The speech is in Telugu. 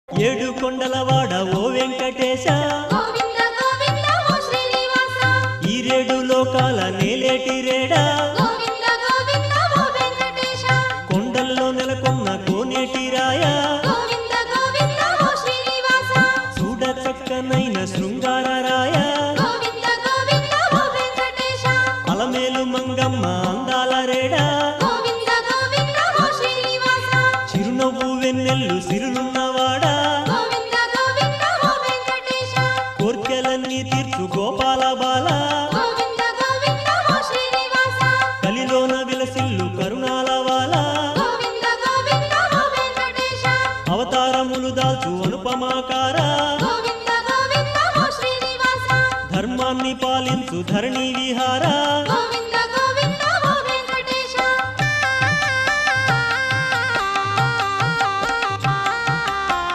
ఏడు కొండలవాడ ఓ వెంకటేశ గోవింద గోవింద ఓ శ్రీనివాస ఈరేడు లోకాల నేలేటి రేడా గోవింద గోవింద ఓ వెంకటేశ కొండల్లో నెలకొన్న కోనేటి రాయ గోవింద గోవింద ఓ శ్రీనివాస చూడ చక్కనైన శృంగార రాయ గోవింద గోవింద ఓ వెంకటేశ అలమేలు మంగమ్మ అందాల రేడా గోవింద గోవింద ఓ శ్రీనివాస చిరునవ్వు వెన్నెల్లు సిరులున్నవాడా గోవింద గోవింద ఓ వెంకటేశ కోర్కెలన్నీ తీర్చు గోపాల బాల గోవింద గోవింద ఓ శ్రీనివాస కలిలోన విలసిల్లు కరుణాల వాల గోవింద గోవింద ఓ వెంకటేశ అవతారములు దాల్చు అనుపమాకార గోవింద గోవింద ఓ శ్రీనివాస ధర్మాన్ని పాలించు ధరణి విహార గోవింద